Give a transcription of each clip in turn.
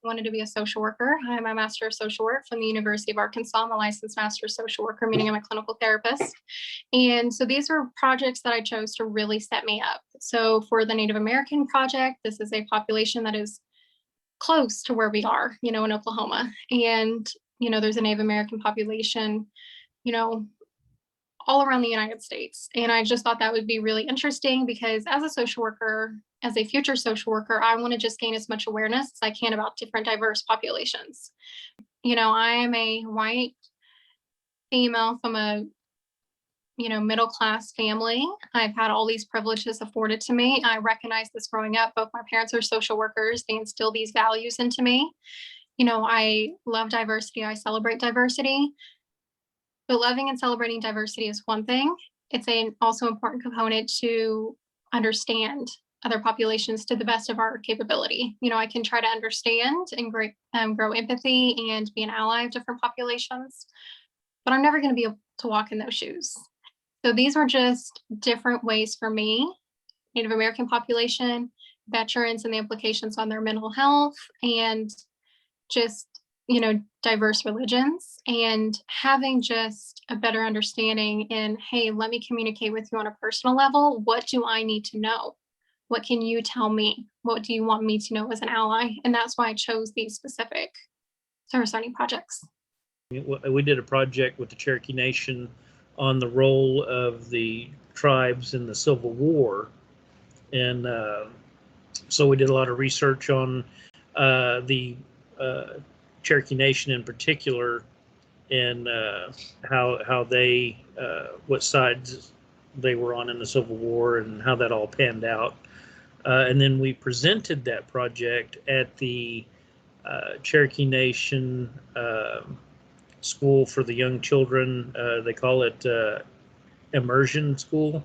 wanted to be a social worker. I'm a master of social work from the University of Arkansas. I'm a licensed master of social worker, meaning I'm a clinical therapist. And so these were projects that I chose to really set me up. So for the Native American project, this is a population that is close to where we are, in Oklahoma. And, there's a Native American population, all around the United States. And I just thought that would be really interesting because as a social worker, as a future social worker, I want to just gain as much awareness as I can about different diverse populations. I am a white female from a, middle class family. I've had all these privileges afforded to me. I recognize this growing up. Both my parents are social workers. They instill these values into me. I love diversity. I celebrate diversity. But loving and celebrating diversity is one thing. It's an also important component to understand other populations to the best of our capability. I can try to understand and grow empathy and be an ally of different populations, but I'm never going to be able to walk in those shoes. So these were just different ways for me, Native American population, veterans and the implications on their mental health, and just diverse religions, and having just a better understanding in, hey, let me communicate with you on a personal level. What do I need to know? What can you tell me? What do you want me to know as an ally? And that's why I chose these specific service learning projects. We did a project with the Cherokee Nation on the role of the tribes in the Civil War. And so we did a lot of research on the Cherokee Nation in particular, and how they what sides they were on in the Civil War and how that all panned out. And then we presented that project at the Cherokee Nation School for the Young Children. They call it Immersion School.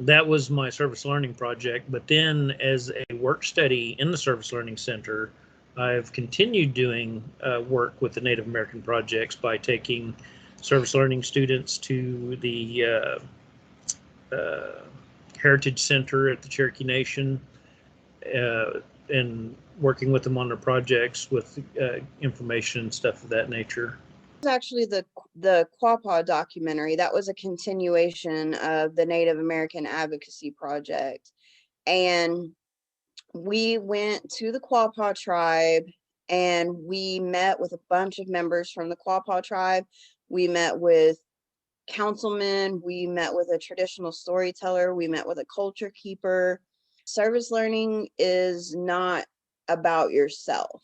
That was my service learning project. But then as a work study in the Service Learning Center, I've continued doing work with the Native American projects by taking service learning students to the Heritage Center at the Cherokee Nation and working with them on their projects with information and stuff of that nature. Actually, the Quapaw documentary, that was a continuation of the Native American Advocacy Project. And we went to the Quapaw tribe and we met with a bunch of members from the Quapaw tribe. We met with councilmen, we met with a traditional storyteller, we met with a culture keeper. Service learning is not about yourself.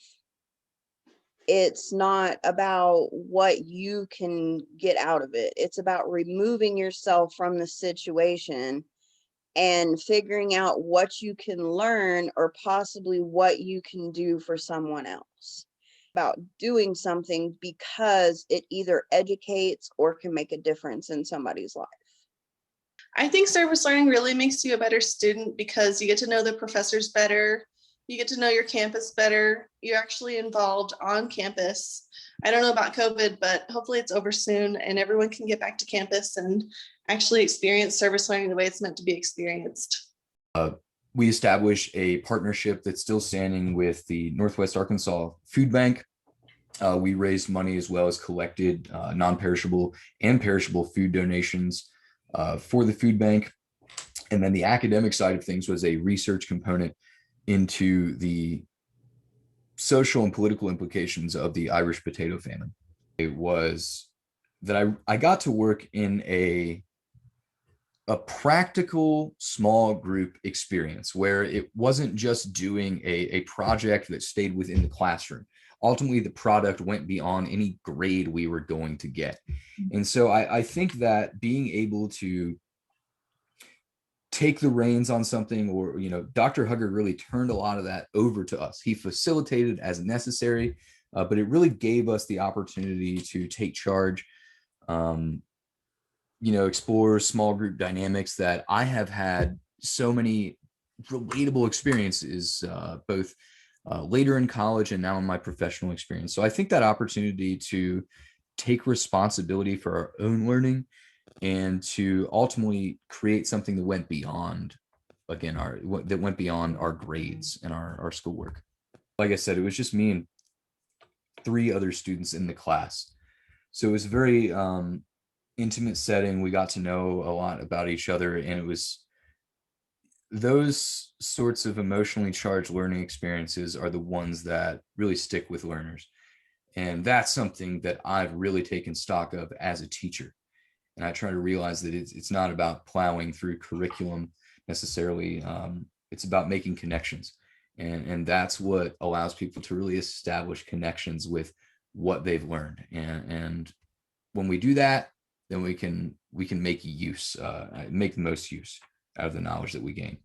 It's not about what you can get out of it. It's about removing yourself from the situation and figuring out what you can learn or possibly what you can do for someone else. About doing something because it either educates or can make a difference in somebody's life. I think service learning really makes you a better student because you get to know the professors better. You get to know your campus better. You're actually involved on campus. I don't know about COVID, but hopefully it's over soon and everyone can get back to campus and actually experience service learning the way it's meant to be experienced. We established a partnership that's still standing with the Northwest Arkansas Food Bank. We raised money as well as collected non-perishable and perishable food donations for the food bank. And then the academic side of things was a research component into the social and political implications of the Irish potato famine. It was that I got to work in a practical small group experience where it wasn't just doing a project that stayed within the classroom. Ultimately, the product went beyond any grade we were going to get. And so I think that being able to take the reins on something, or, Dr. Hugger really turned a lot of that over to us. He facilitated as necessary, but it really gave us the opportunity to take charge, explore small group dynamics that I have had so many relatable experiences, both later in college and now in my professional experience. So I think that opportunity to take responsibility for our own learning and to ultimately create something that went beyond, our grades and our schoolwork. Like I said, it was just me and 3 other students in the class. So it was a very intimate setting. We got to know a lot about each other, and it was those sorts of emotionally charged learning experiences are the ones that really stick with learners. And that's something that I've really taken stock of as a teacher. And I try to realize that it's not about plowing through curriculum necessarily. It's about making connections. And that's what allows people to really establish connections with what they've learned. And when we do that, then we can make the most use out of the knowledge that we gain.